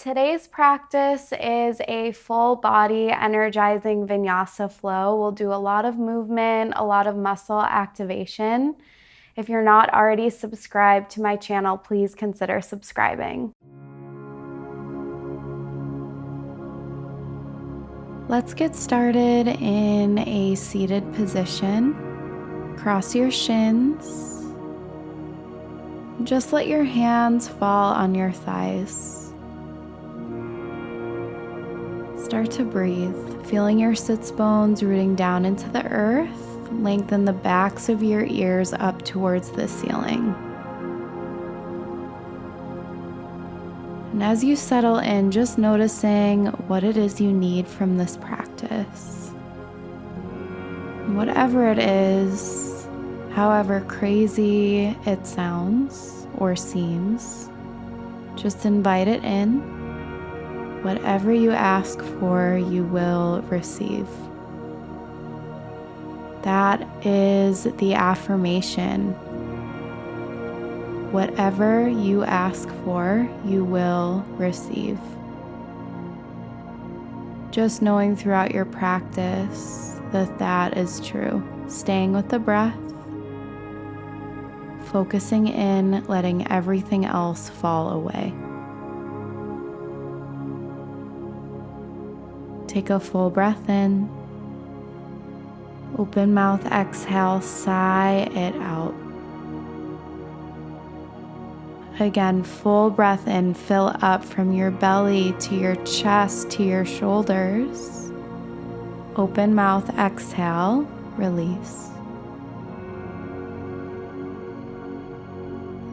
Today's practice is a full body energizing vinyasa flow. We'll do a lot of movement, a lot of muscle activation. If you're not already subscribed to my channel, please consider subscribing. Let's get started in a seated position. Cross your shins. Just let your hands fall on your thighs. Start to breathe, feeling your sits bones rooting down into the earth. Lengthen the backs of your ears up towards the ceiling. And as you settle in, just noticing what it is you need from this practice. Whatever it is, however crazy it sounds or seems, just invite it in. Whatever you ask for, you will receive. That is the affirmation. Whatever you ask for, you will receive. Just knowing throughout your practice that that is true. Staying with the breath, focusing in, letting everything else fall away. Take a full breath in. Open mouth, exhale, sigh it out. Again, full breath in, fill up from your belly to your chest to your shoulders. Open mouth, exhale, release.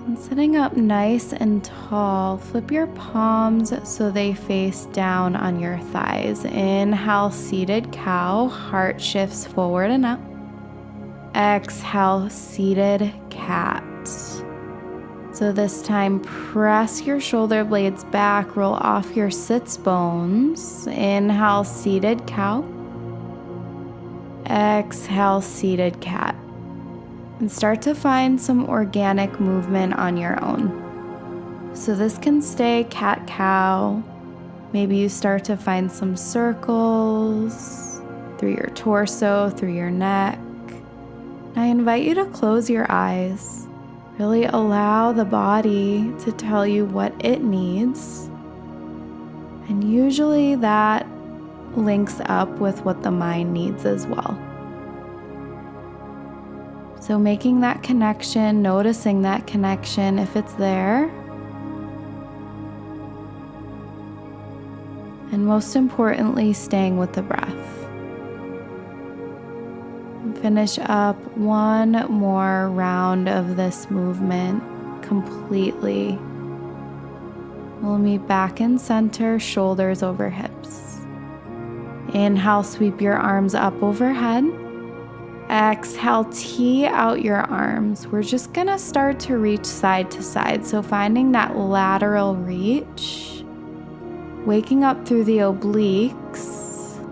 And sitting up nice and tall, flip your palms so they face down on your thighs. Inhale, seated cow, heart shifts forward and up. Exhale, seated cat. So this time, press your shoulder blades back, roll off your sits bones. Inhale, seated cow. Exhale, seated cat. And start to find some organic movement on your own. So this can stay cat-cow. Maybe you start to find some circles through your torso, through your neck. I invite you to close your eyes. Really allow the body to tell you what it needs. And usually that links up with what the mind needs as well. So making that connection, noticing that connection if it's there. And most importantly, staying with the breath. Finish up one more round of this movement completely. We'll meet back in center, shoulders over hips. Inhale, sweep your arms up overhead. Exhale, tee out your arms. We're just gonna start to reach side to side. So finding that lateral reach, waking up through the obliques,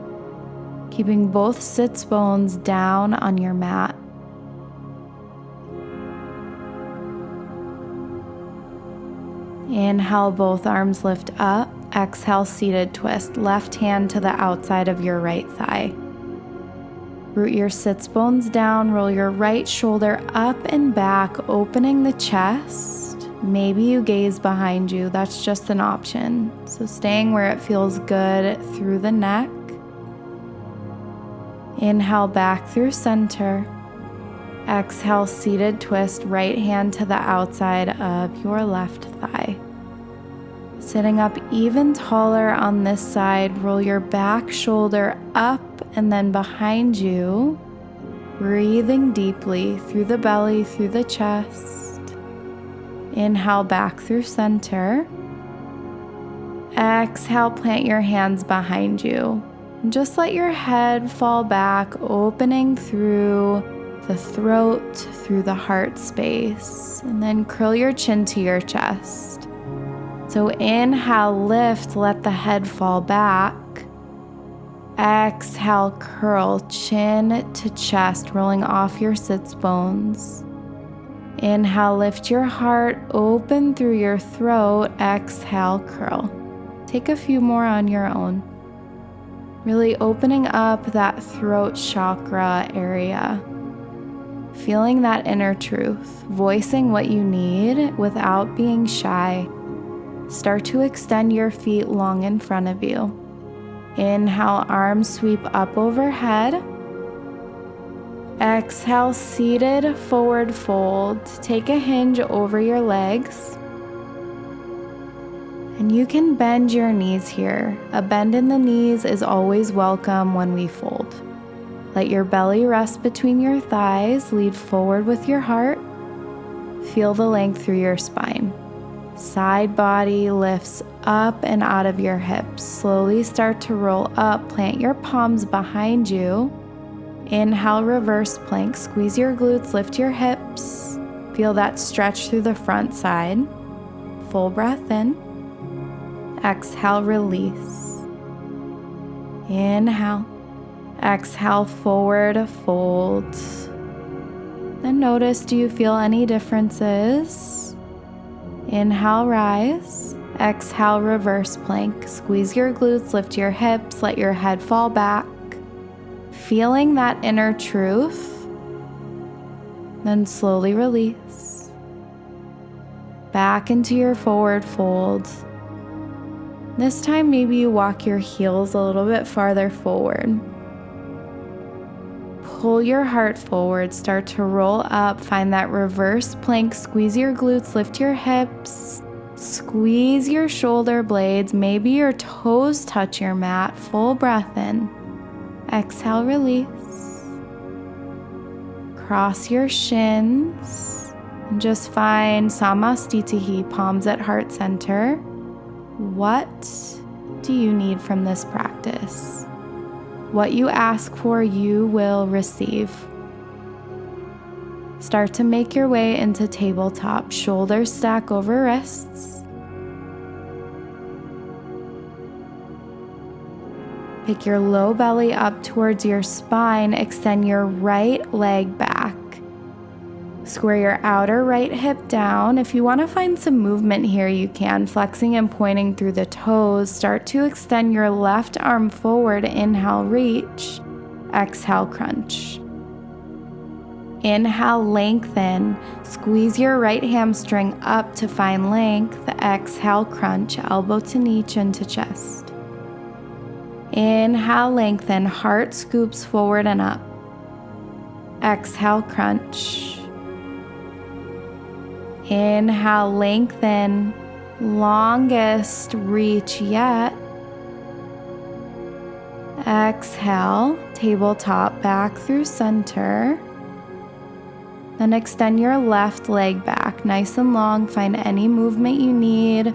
keeping both sits bones down on your mat. Inhale, both arms lift up. Exhale, seated twist. Left hand to the outside of your right thigh. Root your sits bones down, roll your right shoulder up and back, opening the chest. Maybe you gaze behind you, that's just an option. So staying where it feels good through the neck. Inhale back through center. Exhale, seated twist, right hand to the outside of your left thigh. Sitting up even taller on this side, roll your back shoulder up and then behind you, breathing deeply through the belly, through the chest. Inhale back through center. Exhale, plant your hands behind you. And just let your head fall back, opening through the throat, through the heart space, and then curl your chin to your chest. So inhale, lift, let the head fall back. Exhale, curl, chin to chest, rolling off your sits bones. Inhale, lift your heart, open through your throat. Exhale, curl. Take a few more on your own. Really opening up that throat chakra area. Feeling that inner truth, voicing what you need without being shy. Start to extend your feet long in front of you. Inhale, arms sweep up overhead. Exhale, seated forward fold. Take a hinge over your legs. And you can bend your knees here. A bend in the knees is always welcome when we fold. Let your belly rest between your thighs. Lead forward with your heart. Feel the length through your spine. Side body lifts up and out of your hips. Slowly start to roll up. Plant your palms behind you. Inhale, reverse plank. Squeeze your glutes, lift your hips. Feel that stretch through the front side. Full breath in. Exhale, release. Inhale. Exhale, forward fold. Then notice, do you feel any differences? Inhale, rise. Exhale, reverse plank. Squeeze your glutes, lift your hips, let your head fall back. Feeling that inner truth. Then slowly release. Back into your forward fold. This time, maybe you walk your heels a little bit farther forward. Pull your heart forward, start to roll up, find that reverse plank, squeeze your glutes, lift your hips, squeeze your shoulder blades, maybe your toes touch your mat, full breath in. Exhale, release. Cross your shins, and just find Samastitihi, palms at heart center. What do you need from this practice? What you ask for, you will receive. Start to make your way into tabletop. Shoulders stack over wrists. Pick your low belly up towards your spine. Extend your right leg back. Square your outer right hip down. If you want to find some movement here, you can. Flexing and pointing through the toes. Start to extend your left arm forward. Inhale, reach. Exhale, crunch. Inhale, lengthen. Squeeze your right hamstring up to find length. Exhale, crunch. Elbow to knee, chin to chest. Inhale, lengthen. Heart scoops forward and up. Exhale, crunch. Inhale, lengthen, longest reach yet. Exhale, tabletop back through center. Then extend your left leg back, nice and long. Find any movement you need,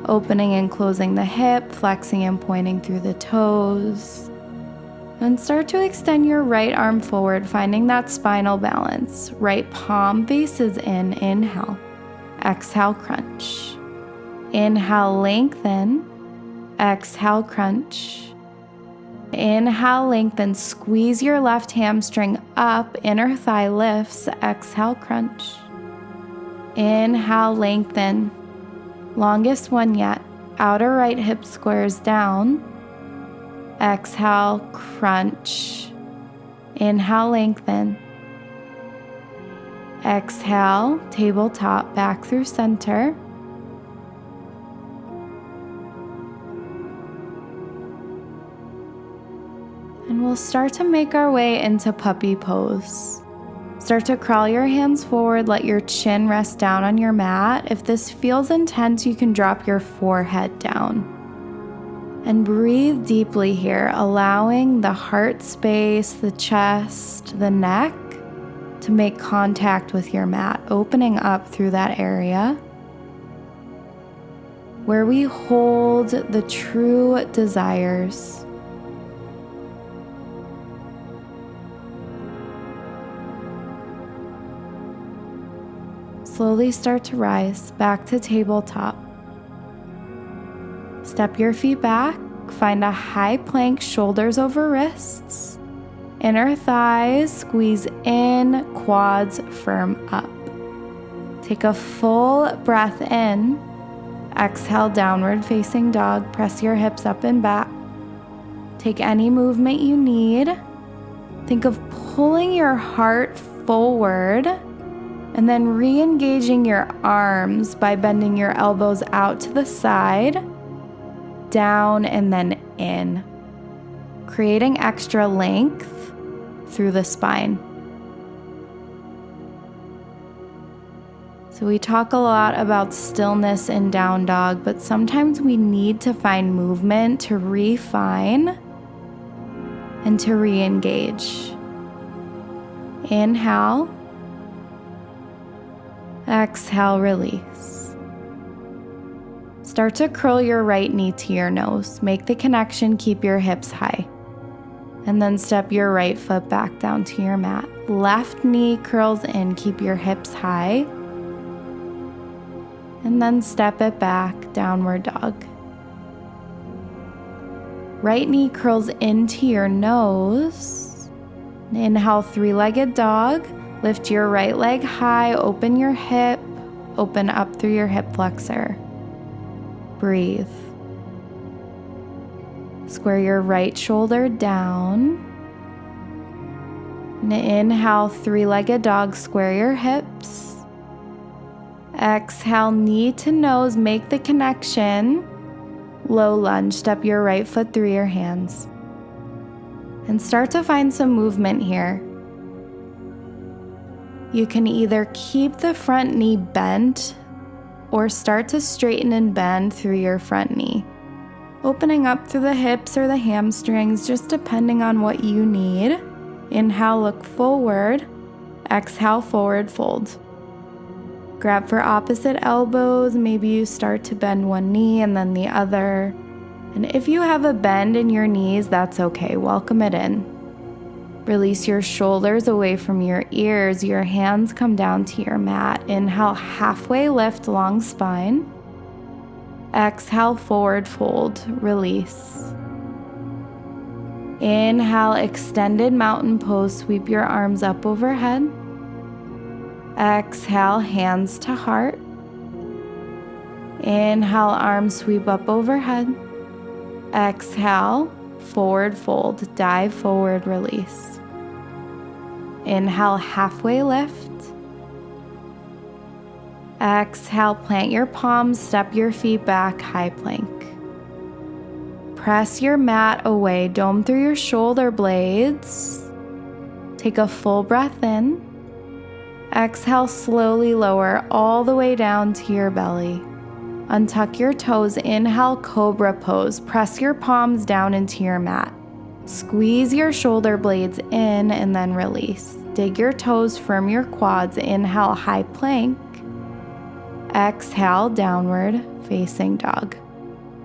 opening and closing the hip, flexing and pointing through the toes. And start to extend your right arm forward, finding that spinal balance. Right palm faces in, inhale. Exhale, crunch. Inhale, lengthen. Exhale, crunch. Inhale, lengthen. Squeeze your left hamstring up. Inner thigh lifts. Exhale, crunch. Inhale, lengthen. Longest one yet. Outer right hip squares down. Exhale, crunch. Inhale, lengthen. Exhale, tabletop back through center. And we'll start to make our way into puppy pose. Start to crawl your hands forward, let your chin rest down on your mat. If this feels intense, you can drop your forehead down. And breathe deeply here, allowing the heart space, the chest, the neck to make contact with your mat, opening up through that area where we hold the true desires. Slowly start to rise back to tabletop. Step your feet back, find a high plank, shoulders over wrists. Inner thighs squeeze in, quads firm up. Take a full breath in. Exhale, downward facing dog. Press your hips up and back. Take any movement you need. Think of pulling your heart forward and then re-engaging your arms by bending your elbows out to the side, down, and then in, creating extra length through the spine. So we talk a lot about stillness in down dog, but sometimes we need to find movement to refine and to re-engage. Inhale. Exhale, release. Start to curl your right knee to your nose. Make the connection, keep your hips high. And then step your right foot back down to your mat. Left knee curls in, keep your hips high. And then step it back, downward dog. Right knee curls into your nose. Inhale, three-legged dog. Lift your right leg high, open your hip, open up through your hip flexor. Breathe. Square your right shoulder down. And inhale, three-legged dog, square your hips. Exhale, knee to nose, make the connection. Low lunge, step your right foot through your hands. And start to find some movement here. You can either keep the front knee bent or start to straighten and bend through your front knee. Opening up through the hips or the hamstrings, just depending on what you need. Inhale, look forward. Exhale, forward fold. Grab for opposite elbows. Maybe you start to bend one knee and then the other. And if you have a bend in your knees, that's okay. Welcome it in. Release your shoulders away from your ears. Your hands come down to your mat. Inhale, halfway lift, long spine. Exhale, forward fold, release. Inhale, extended mountain pose. Sweep your arms up overhead. Exhale, hands to heart. Inhale, arms sweep up overhead. Exhale, forward fold, dive forward, release. Inhale, halfway lift. Exhale, plant your palms, step your feet back, high plank. Press your mat away, dome through your shoulder blades. Take a full breath in. Exhale, slowly lower all the way down to your belly. Untuck your toes, inhale, cobra pose. Press your palms down into your mat. Squeeze your shoulder blades in and then release. Dig your toes, firm your quads. Inhale, high plank. Exhale, downward facing dog.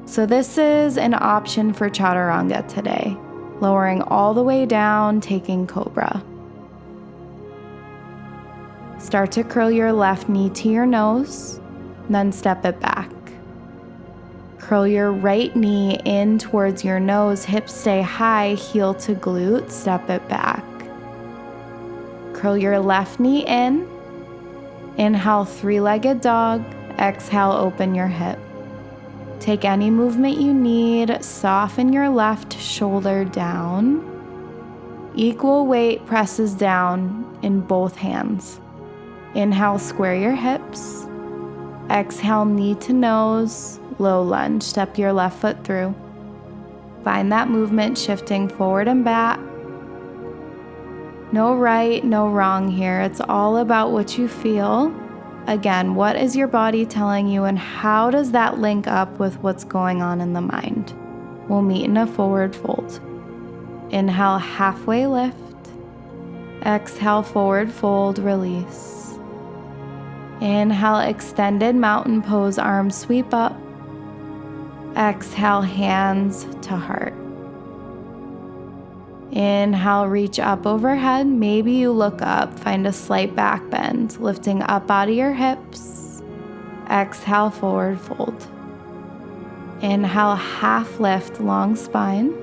So this is an option for chaturanga today. Lowering all the way down, taking cobra. Start to curl your left knee to your nose, then step it back. Curl your right knee in towards your nose, hips stay high, heel to glute, step it back. Curl your left knee in. Inhale, three-legged dog. Exhale, open your hip. Take any movement you need. Soften your left shoulder down. Equal weight presses down in both hands. Inhale, square your hips. Exhale, knee to nose, low lunge. Step your left foot through. Find that movement shifting forward and back. No right, no wrong here. It's all about what you feel. Again, what is your body telling you and how does that link up with what's going on in the mind? We'll meet in a forward fold. Inhale, halfway lift. Exhale, forward fold, release. Inhale, extended mountain pose, arms sweep up. Exhale, hands to heart. Inhale, reach up overhead. Maybe you look up, find a slight back bend, lifting up out of your hips. Exhale, forward fold. Inhale, half lift, long spine.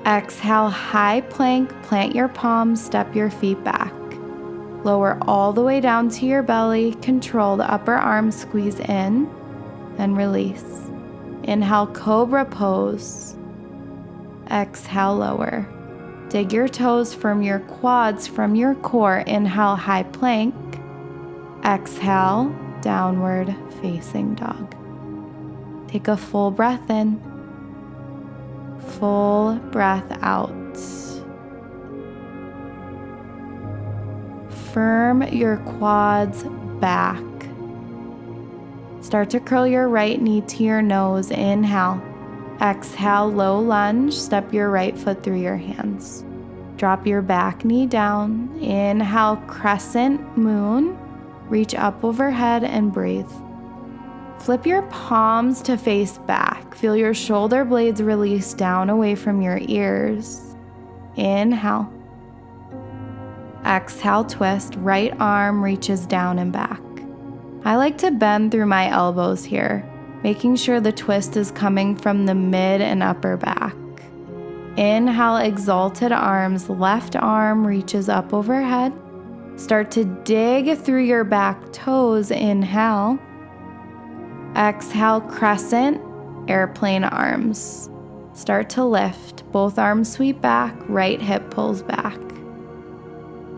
Exhale, high plank, plant your palms, step your feet back. Lower all the way down to your belly. Control the upper arm, squeeze in. and release. Inhale, cobra pose. Exhale, lower. Dig your toes from your quads, from your core. Inhale, high plank. Exhale, downward facing dog. Take a full breath in. Full breath out. Firm your quads back. Start to curl your right knee to your nose. Inhale. Exhale, low lunge. Step your right foot through your hands. Drop your back knee down. Inhale, crescent moon. Reach up overhead and breathe. Flip your palms to face back. Feel your shoulder blades release down away from your ears. Inhale. Exhale, twist. Right arm reaches down and back. I like to bend through my elbows here, making sure the twist is coming from the mid and upper back. Inhale, exalted arms. Left arm reaches up overhead. Start to dig through your back toes. Inhale. Exhale, crescent, airplane arms. Start to lift. Both arms sweep back. Right hip pulls back.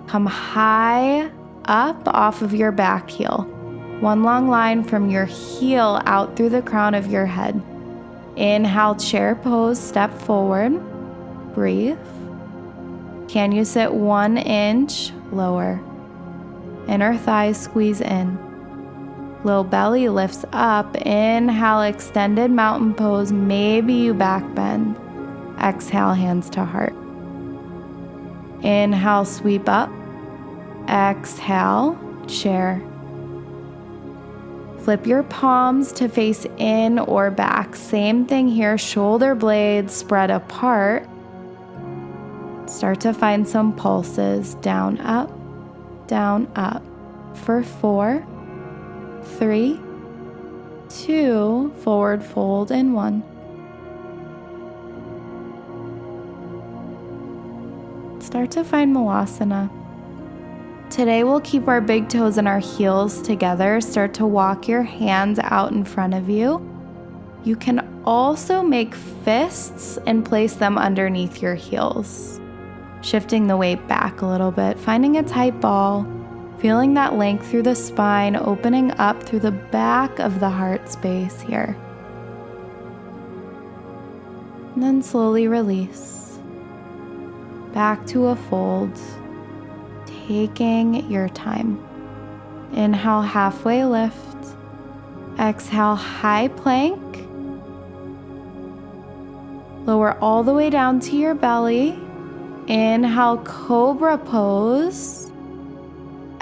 Come high up off of your back heel. One long line from your heel out through the crown of your head. Inhale, chair pose, step forward. Breathe. Can you sit 1 inch lower? Inner thighs squeeze in. Low belly lifts up. Inhale, extended mountain pose. Maybe you back bend. Exhale, hands to heart. Inhale, sweep up. Exhale, chair. Flip your palms to face in or back. Same thing here, shoulder blades spread apart. Start to find some pulses. Down, up, for 4, 3, 2, forward fold, and 1. Start to find Malasana. Today we'll keep our big toes and our heels together. Start to walk your hands out in front of you. You can also make fists and place them underneath your heels. Shifting the weight back a little bit, finding a tight ball, feeling that length through the spine, opening up through the back of the heart space here. And then slowly release. Back to a fold. Taking your time. Inhale, halfway lift. Exhale, high plank. Lower all the way down to your belly. Inhale, cobra pose.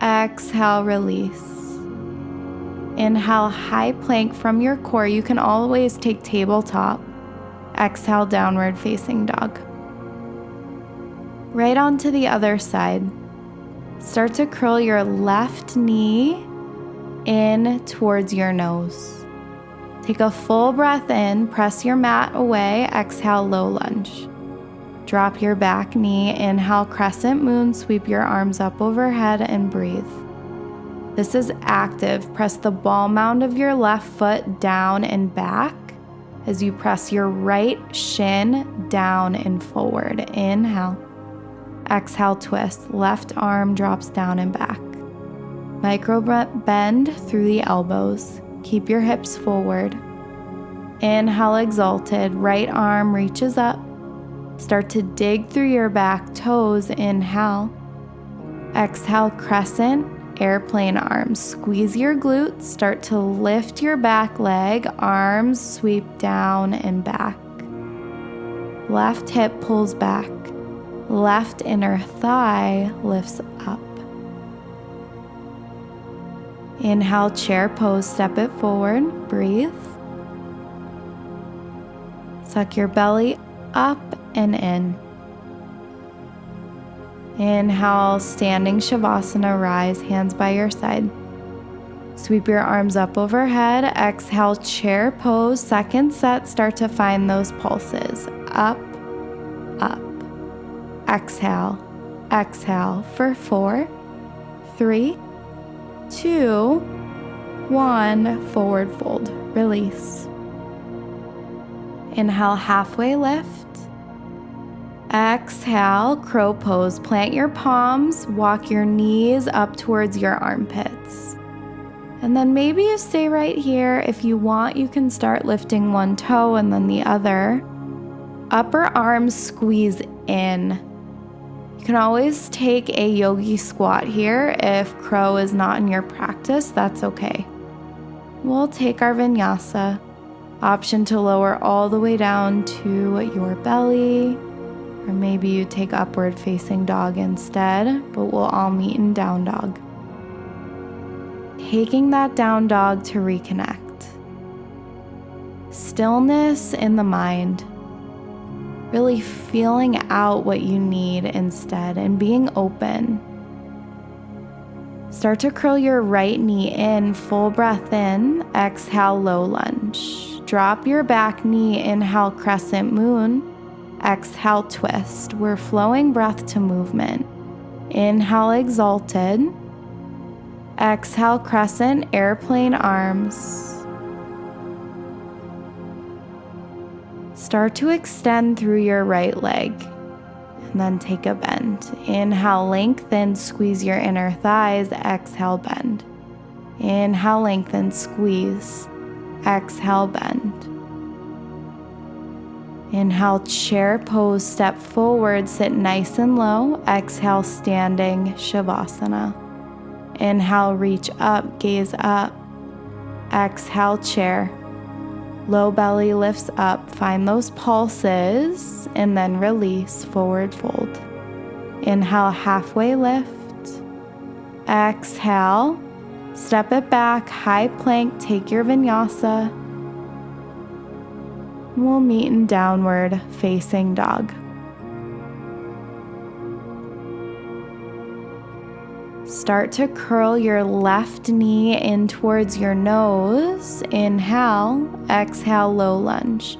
Exhale, release. Inhale, high plank from your core. You can always take tabletop. Exhale, downward facing dog. Right onto the other side. Start to curl your left knee in towards your nose. Take a full breath in, press your mat away, exhale, low lunge. Drop your back knee, inhale, crescent moon, sweep your arms up overhead and breathe. This is active. Press the ball mound of your left foot down and back as you press your right shin down and forward. Inhale. Exhale, twist. Left arm drops down and back. Micro bend through the elbows. Keep your hips forward. Inhale, exalted. Right arm reaches up. Start to dig through your back toes. Inhale. Exhale, crescent, airplane arms. Squeeze your glutes. Start to lift your back leg. Arms sweep down and back. Left hip pulls back. Left inner thigh lifts up. Inhale, chair pose, step it forward, breathe. Suck your belly up and in. Inhale, standing Shavasana, rise, hands by your side. Sweep your arms up overhead. Exhale, chair pose, second set, start to find those pulses. Up, up. Exhale, exhale for 4, 3, 2, 1, forward fold, release. Inhale, halfway lift. Exhale, crow pose. Plant your palms, walk your knees up towards your armpits. And then maybe you stay right here. If you want, you can start lifting one toe and then the other. Upper arms squeeze in. You can always take a yogi squat here. If crow is not in your practice, that's okay. We'll take our vinyasa. Option to lower all the way down to your belly, or maybe you take upward facing dog instead, but we'll all meet in down dog. Taking that down dog to reconnect. Stillness in the mind. Really feeling out what you need instead and being open. Start to curl your right knee in, full breath in, exhale, low lunge. Drop your back knee, inhale, crescent moon, exhale, twist. We're flowing breath to movement. Inhale, exalted. Exhale, crescent, airplane arms. Start to extend through your right leg and then take a bend. Inhale, lengthen, squeeze your inner thighs. Exhale, bend. Inhale, lengthen, squeeze. Exhale, bend. Inhale, chair pose, step forward, sit nice and low. Exhale, standing Shavasana. Inhale, reach up, gaze up. Exhale, chair. Low belly lifts up. Find those pulses and then release, forward fold. Inhale, halfway lift. Exhale, step it back, high plank, take your vinyasa. We'll meet in downward facing dog. Start to curl your left knee in towards your nose. Inhale, exhale, low lunge.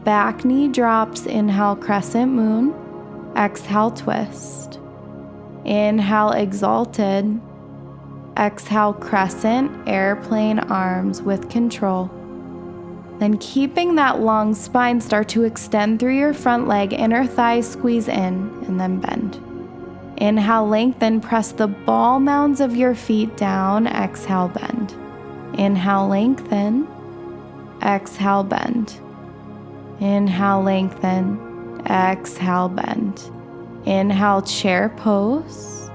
Back knee drops, inhale, crescent moon. Exhale, twist. Inhale, exalted. Exhale, crescent, airplane arms with control. Then keeping that long spine, start to extend through your front leg, inner thigh squeeze in, and then bend. Inhale, lengthen, press the ball mounds of your feet down. Exhale, bend. Inhale, lengthen. Exhale, bend. Inhale, lengthen. Exhale, bend. Inhale, chair pose.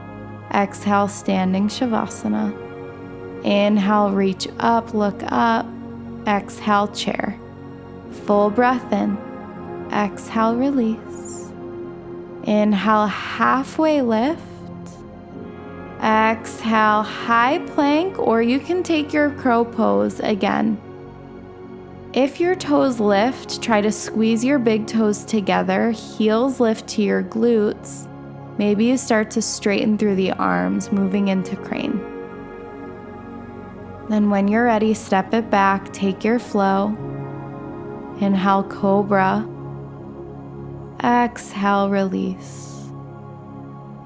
Exhale, standing Shavasana. Inhale, reach up, look up. Exhale, chair. Full breath in. Exhale, release. Inhale, halfway lift. Exhale, high plank, or you can take your crow pose again. If your toes lift, try to squeeze your big toes together. Heels lift to your glutes. Maybe you start to straighten through the arms, moving into crane. Then when you're ready, step it back, take your flow. Inhale, cobra. Exhale, release.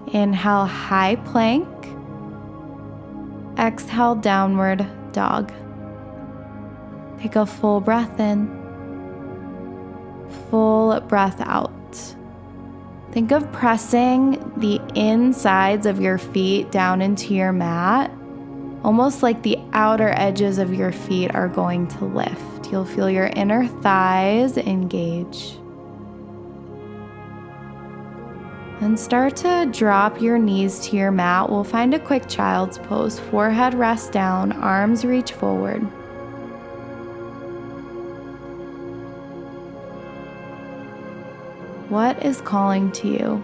Inhale, high plank. Exhale, downward dog. Take a full breath in. Full breath out. Think of pressing the insides of your feet down into your mat, almost like the outer edges of your feet are going to lift. You'll feel your inner thighs engage. And start to drop your knees to your mat. We'll find a quick child's pose. Forehead rests down, arms reach forward. What is calling to you?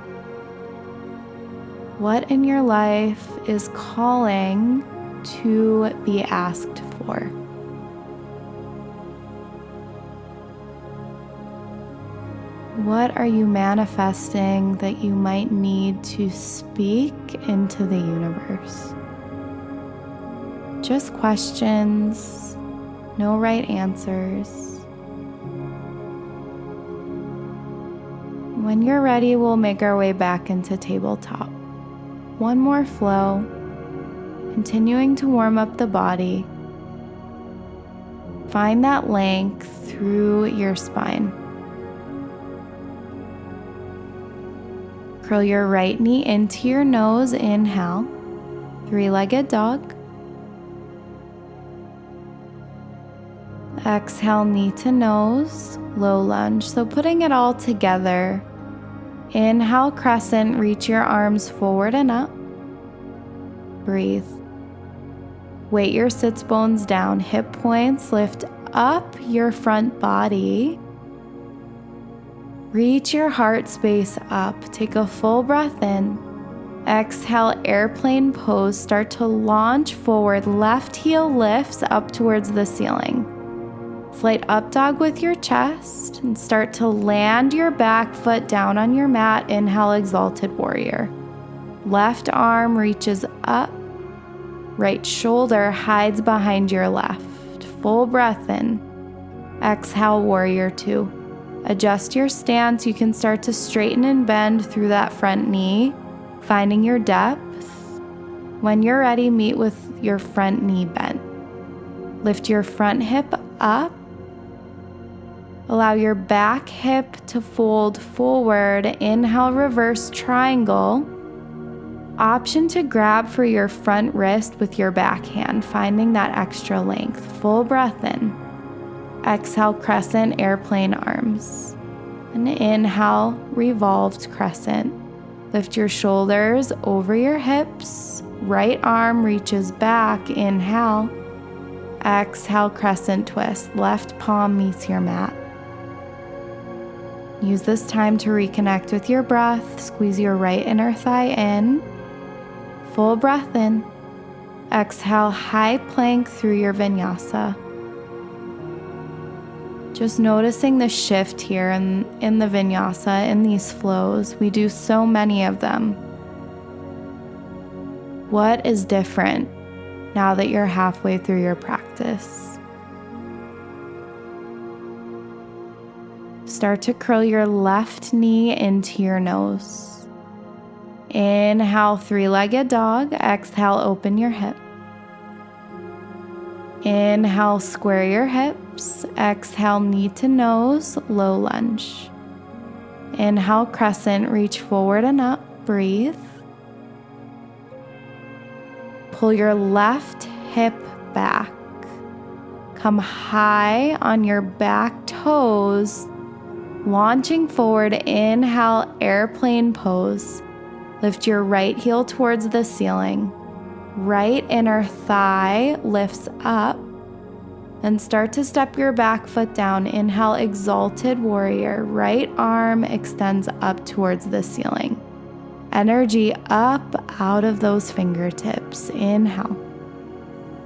What in your life is calling to be asked for? What are you manifesting that you might need to speak into the universe? Just questions, no right answers. When you're ready, we'll make our way back into tabletop. One more flow, continuing to warm up the body, Find that length through your spine. Curl your right knee into your nose, inhale, three-legged dog. Exhale, knee to nose, low lunge. So putting it all together, inhale, crescent, reach your arms forward and up. Breathe. Weight your sits bones down, hip points, lift up your front body. Reach your heart space up. Take a full breath in. Exhale, airplane pose. Start to launch forward. Left heel lifts up towards the ceiling. Slight up dog with your chest and start to land your back foot down on your mat. Inhale, exalted warrior. Left arm reaches up. Right shoulder hides behind your left. Full breath in. Exhale, warrior two. Adjust your stance. You can start to straighten and bend through that front knee, finding your depth. When you're ready, meet with your front knee bent. Lift your front hip up. Allow your back hip to fold forward. Inhale, reverse triangle. Option to grab for your front wrist with your back hand, finding that extra length. Full breath in. Exhale, crescent, airplane arms. And inhale, revolved crescent. Lift your shoulders over your hips. Right arm reaches back. Inhale. Exhale, crescent twist. Left palm meets your mat. Use this time to reconnect with your breath. Squeeze your right inner thigh in. Full breath in. Exhale, high plank through your vinyasa. Just noticing the shift here in the vinyasa, in these flows. We do so many of them. What is different now that you're halfway through your practice? Start to curl your left knee into your nose. Inhale, three-legged dog. Exhale, open your hip. Inhale, square your hips. Exhale, knee to nose, low lunge. Inhale, crescent, reach forward and up. Breathe. Pull your left hip back. Come high on your back toes, launching forward. Inhale, airplane pose. Lift your right heel towards the ceiling. Right inner thigh lifts up. And start to step your back foot down. Inhale, exalted warrior. Right arm extends up towards the ceiling. Energy up out of those fingertips. Inhale.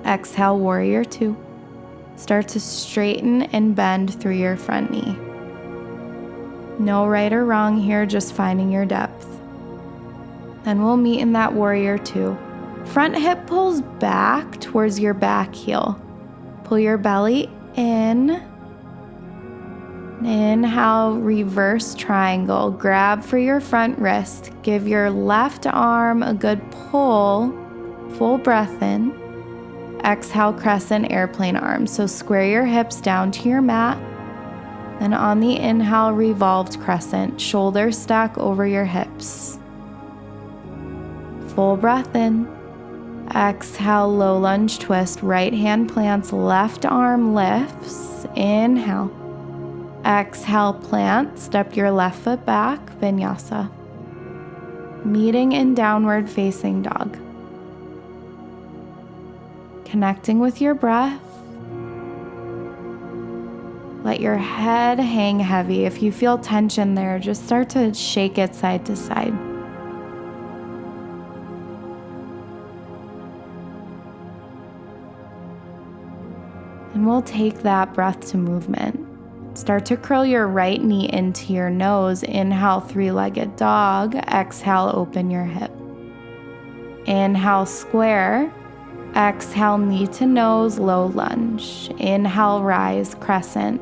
Exhale, warrior two. Start to straighten and bend through your front knee. No right or wrong here, just finding your depth. Then we'll meet in that warrior two. Front hip pulls back towards your back heel. Pull your belly in. Inhale, reverse triangle. Grab for your front wrist. Give your left arm a good pull. Full breath in. Exhale, crescent, airplane arms. So square your hips down to your mat. Then on the inhale, revolved crescent. Shoulders stack over your hips. Full breath in. Exhale, low lunge twist. Right hand plants, left arm lifts. Inhale. Exhale, plant. Step your left foot back. Vinyasa. Meeting in downward facing dog. Connecting with your breath. Let your head hang heavy. If you feel tension there, just start to shake it side to side. And we'll take that breath to movement. Start to curl your right knee into your nose. Inhale, three-legged dog. Exhale, open your hip. Inhale, square. Exhale, knee to nose, low lunge. Inhale, rise, crescent.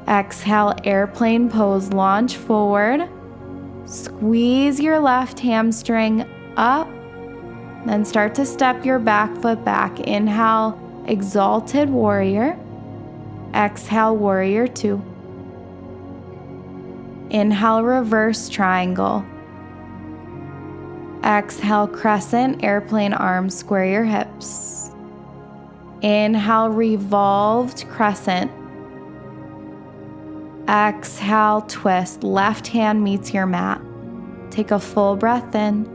Exhale, airplane pose, launch forward. Squeeze your left hamstring up. Then start to step your back foot back. Inhale, Exalted Warrior. Exhale, Warrior 2. Inhale, Reverse Triangle. Exhale, Crescent, Airplane Arms, square your hips. Inhale, Revolved Crescent. Exhale, Twist, left hand meets your mat. Take a full breath in.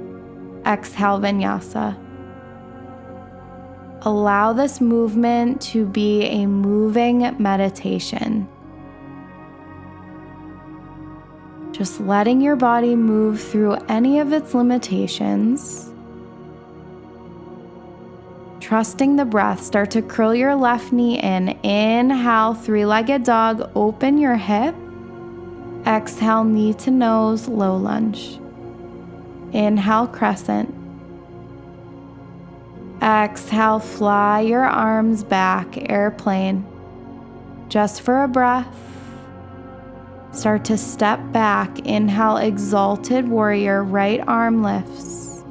Exhale, Vinyasa. Allow this movement to be a moving meditation. Just letting your body move through any of its limitations. Trusting the breath, start to curl your left knee in. Inhale, three-legged dog, open your hip. Exhale, knee to nose, low lunge. Inhale, crescent. Exhale, fly your arms back, airplane. Just for a breath. Start to step back. Inhale, Exalted Warrior, right arm lifts.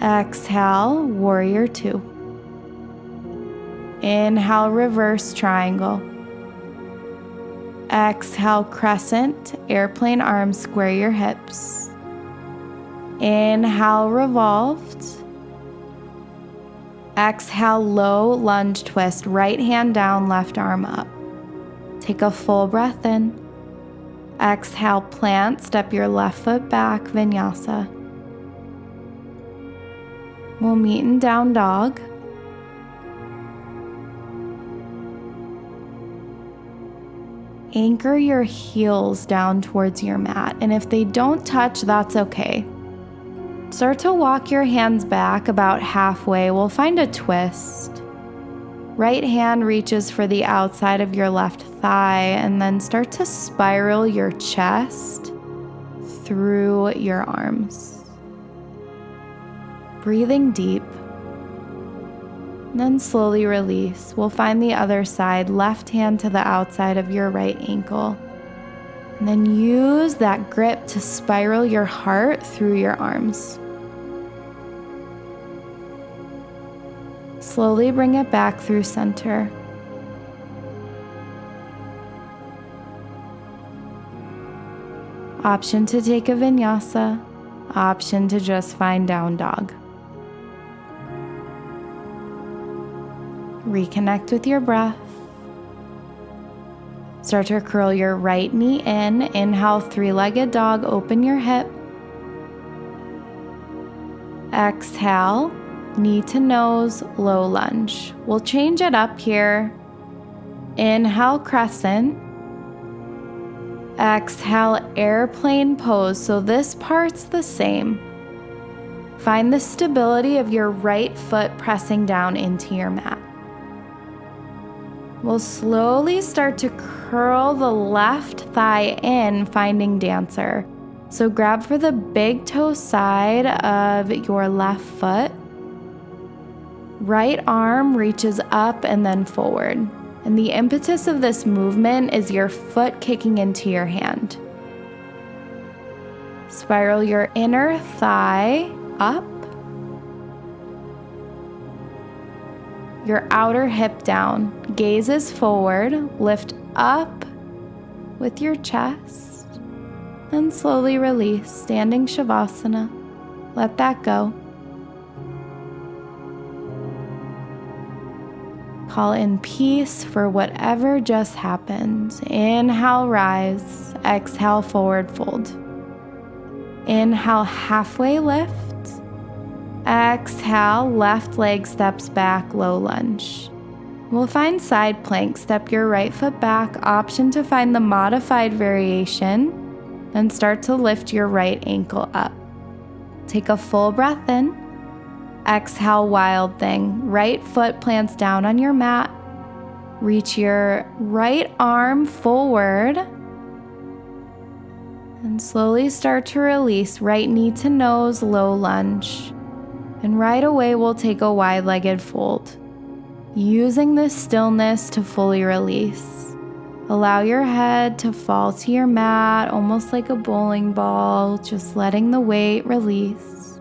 Exhale, Warrior 2. Inhale, Reverse Triangle. Exhale, Crescent, Airplane Arms, square your hips. Inhale, Revolved. Exhale, Low Lunge Twist, right hand down, left arm up. Take a full breath in. Exhale, plant, step your left foot back, Vinyasa. We'll meet in Down Dog. Anchor your heels down towards your mat, and if they don't touch, that's okay. Start to walk your hands back about halfway. We'll find a twist. Right hand reaches for the outside of your left thigh, and then start to spiral your chest through your arms. Breathing deep. And then slowly release. We'll find the other side, left hand to the outside of your right ankle. And then use that grip to spiral your heart through your arms. Slowly bring it back through center. Option to take a vinyasa, option to just find down dog. Reconnect with your breath. Start to curl your right knee in. Inhale, three-legged dog, open your hip. Exhale, knee to nose, low lunge. We'll change it up here. Inhale, crescent. Exhale, airplane pose. So this part's the same. Find the stability of your right foot pressing down into your mat. We'll slowly start to curl the left thigh in, finding dancer. So grab for the big toe side of your left foot. Right arm reaches up and then forward. And the impetus of this movement is your foot kicking into your hand. Spiral your inner thigh up. Your outer hip down. Gaze is forward. Lift up with your chest. Then slowly release. Standing Shavasana. Let that go. Call in peace for whatever just happened. Inhale, rise. Exhale, forward fold. Inhale, halfway lift. Exhale, left leg steps back, low lunge. We'll find side plank. Step your right foot back. Option to find the modified variation. Then start to lift your right ankle up. Take a full breath in. Exhale, wild thing. Right foot plants down on your mat. Reach your right arm forward. And slowly start to release. Right knee to nose, low lunge. And right away, we'll take a wide-legged fold. Using this stillness to fully release. Allow your head to fall to your mat, almost like a bowling ball, just letting the weight release.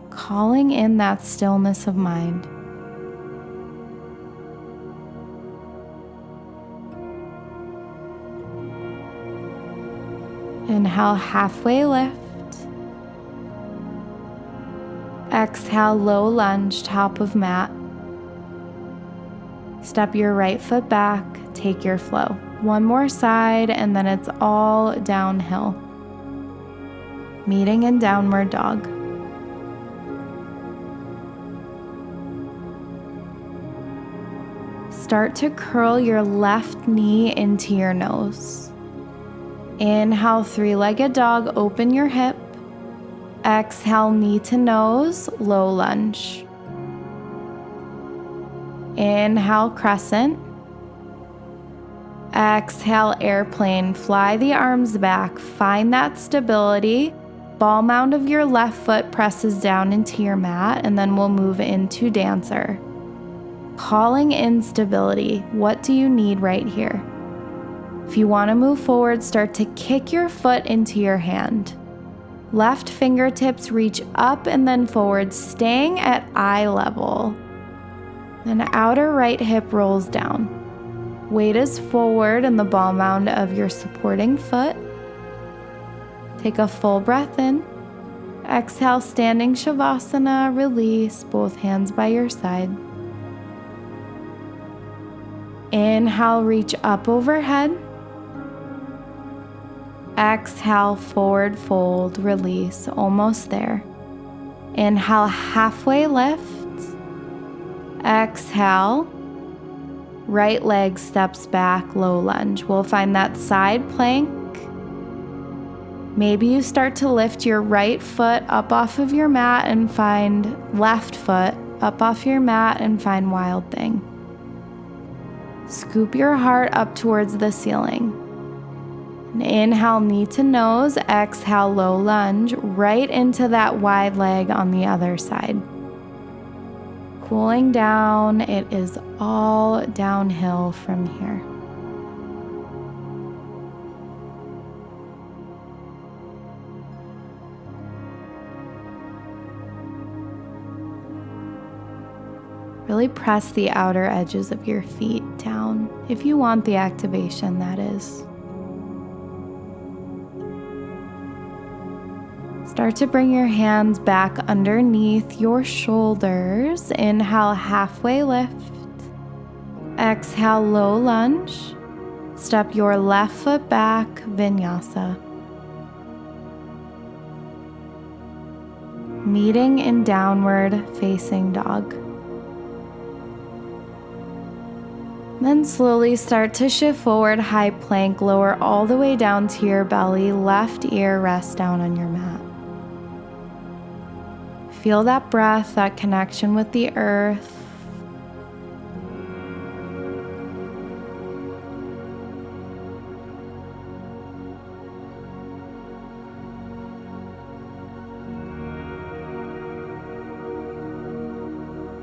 calling in that stillness of mind. Inhale, halfway lift. Exhale, low lunge, top of mat. Step your right foot back, take your flow. One more side, and then it's all downhill. Meeting in downward dog. Start to curl your left knee into your nose. Inhale, three-legged dog, open your hip. Exhale, knee to nose, low lunge. Inhale, crescent. Exhale, airplane, fly the arms back, find that stability. Ball mound of your left foot presses down into your mat, and then we'll move into dancer. Calling in stability, what do you need right here? If you want to move forward, start to kick your foot into your hand. Left fingertips reach up and then forward, staying at eye level. Then outer right hip rolls down. Weight is forward in the ball mound of your supporting foot. Take a full breath in. Exhale, standing Shavasana, release, both hands by your side. Inhale, reach up overhead. Exhale, forward fold, release, almost there. Inhale, halfway lift. Exhale, right leg steps back, low lunge. We'll find that side plank. Maybe you start to lift your right foot up off of your mat and find left foot up off your mat and find wild thing. Scoop your heart up towards the ceiling. And inhale, knee to nose. Exhale, low lunge, right into that wide leg on the other side. Cooling down, it is all downhill from here. Really press the outer edges of your feet down, if you want the activation, that is. Start to bring your hands back underneath your shoulders. Inhale, halfway lift. Exhale, low lunge. Step your left foot back, Vinyasa. Meeting in downward facing dog. Then slowly start to shift forward, high plank, lower all the way down to your belly, left ear rests down on your mat. Feel that breath, that connection with the earth.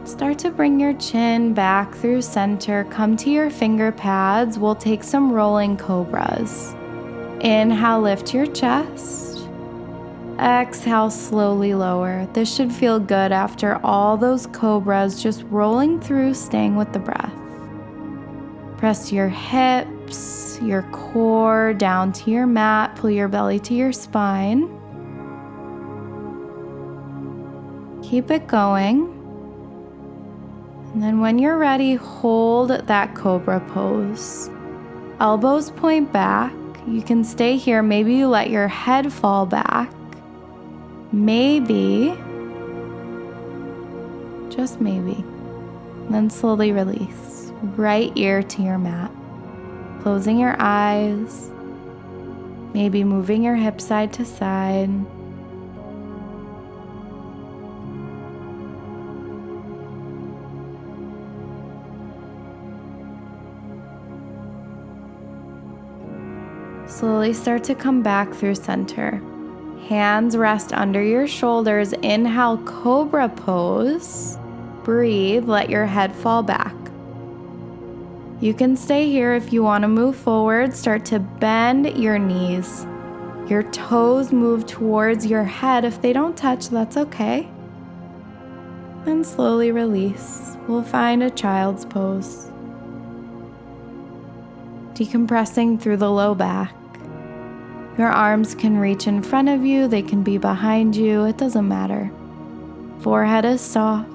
Start to bring your chin back through center. Come to your finger pads. We'll take some rolling cobras. Inhale, lift your chest. Exhale, slowly lower. This should feel good after all those cobras, just rolling through, staying with the breath. Press your hips, your core down to your mat. Pull your belly to your spine. Keep it going. And then when you're ready, hold that cobra pose. Elbows point back. You can stay here. Maybe you let your head fall back. Maybe, just maybe. And then slowly release. Right ear to your mat. Closing your eyes. Maybe moving your hips side to side. Slowly start to come back through center. Hands rest under your shoulders. Inhale, cobra pose. Breathe, let your head fall back. You can stay here if you want to move forward. Start to bend your knees. Your toes move towards your head. If they don't touch, that's okay. and slowly release. We'll find a child's pose. Decompressing through the low back. Your arms can reach in front of you, they can be behind you, it doesn't matter. Forehead is soft.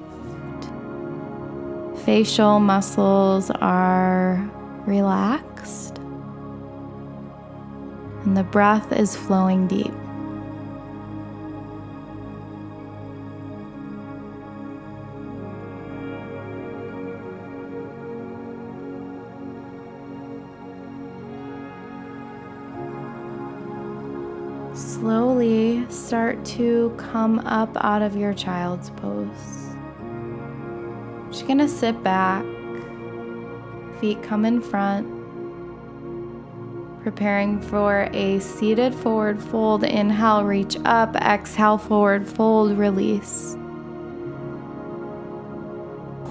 Facial muscles are relaxed. And the breath is flowing deep. Slowly start to come up out of your child's pose. Just gonna sit back, feet come in front, preparing for a seated forward fold. Inhale, reach up, exhale, forward fold, release.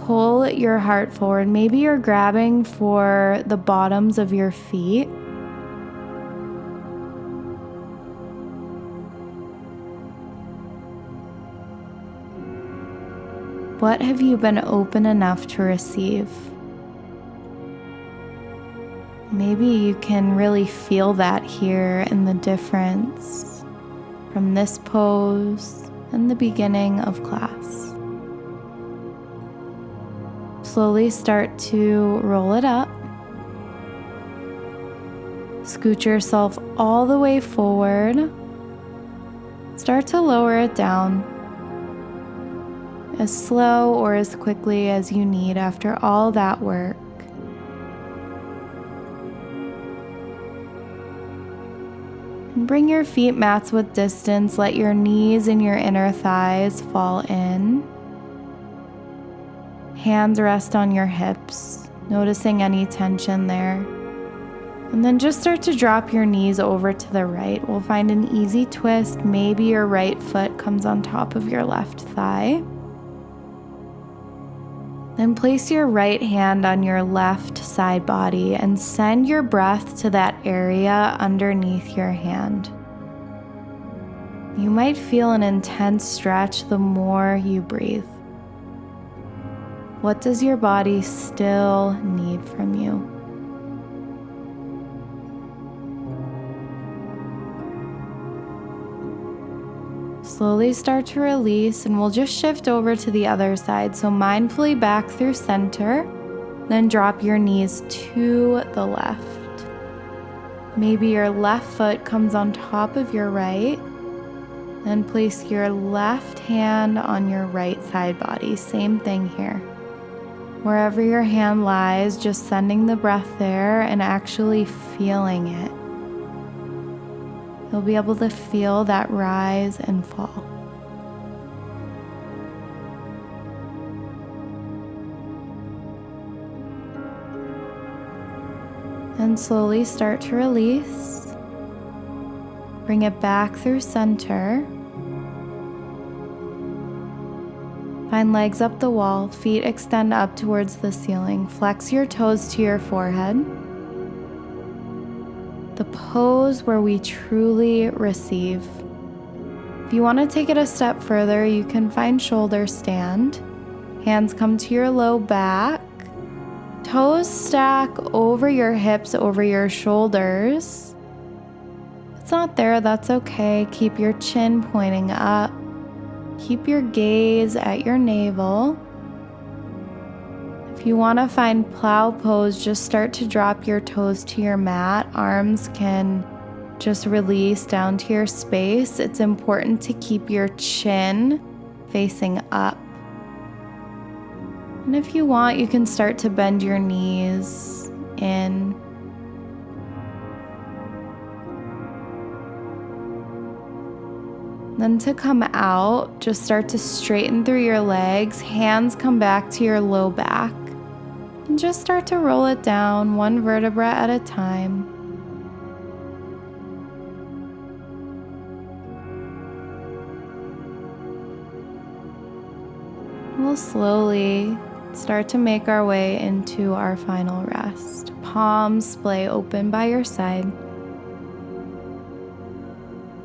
Pull your heart forward. Maybe you're grabbing for the bottoms of your feet. What have you been open enough to receive? Maybe you can really feel that here in the difference from this pose and the beginning of class. Slowly start to roll it up. Scoot yourself all the way forward. Start to lower it down. As slow or as quickly as you need after all that work. And bring your feet mats with distance. Let your knees and your inner thighs fall in. Hands rest on your hips, noticing any tension there. And then just start to drop your knees over to the right. We'll find an easy twist. Maybe your right foot comes on top of your left thigh. Then place your right hand on your left side body and send your breath to that area underneath your hand. You might feel an intense stretch the more you breathe. What does your body still need from you? Slowly start to release, and we'll just shift over to the other side. So mindfully back through center, then drop your knees to the left. Maybe your left foot comes on top of your right. Then place your left hand on your right side body. Same thing here. Wherever your hand lies, just sending the breath there and actually feeling it. You'll be able to feel that rise and fall. And slowly start to release. Bring it back through center. Find legs up the wall, feet extend up towards the ceiling. Flex your toes to your forehead. The pose where we truly receive. If you want to take it a step further, you can find shoulder stand. Hands come to your low back. Toes stack over your hips, over your shoulders. If it's not there, that's okay. Keep your chin pointing up. Keep your gaze at your navel. If you want to find plow pose, just start to drop your toes to your mat. Arms can just release down to your space. It's important to keep your chin facing up. And if you want, you can start to bend your knees in. Then to come out, just start to straighten through your legs. Hands come back to your low back. And just start to roll it down one vertebra at a time. We'll slowly start to make our way into our final rest. Palms splay open by your side.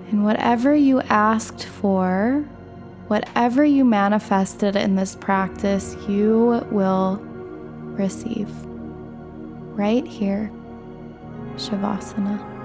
And whatever you asked for Whatever you manifested in this practice, you will receive. Right here, Shavasana.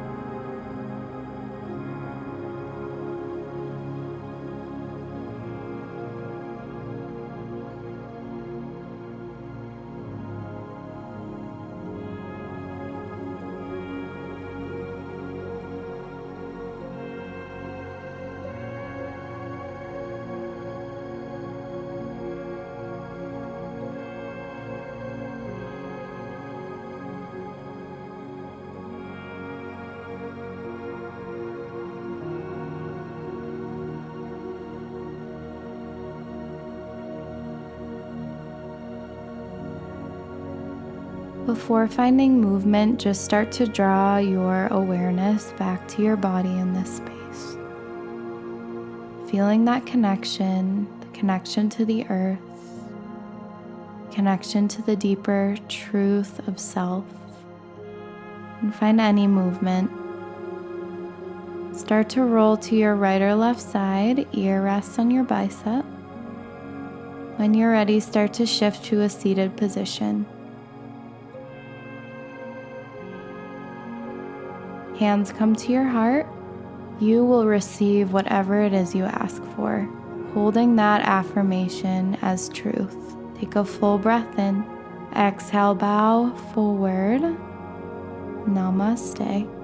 Before finding movement, just start to draw your awareness back to your body in this space. Feeling that connection, the connection to the earth, connection to the deeper truth of self. And find any movement. Start to roll to your right or left side, ear rests on your bicep. When you're ready, start to shift to a seated position. Hands come to your heart. You will receive whatever it is you ask for, holding that affirmation as truth. Take a full breath in. Exhale, bow forward. Namaste.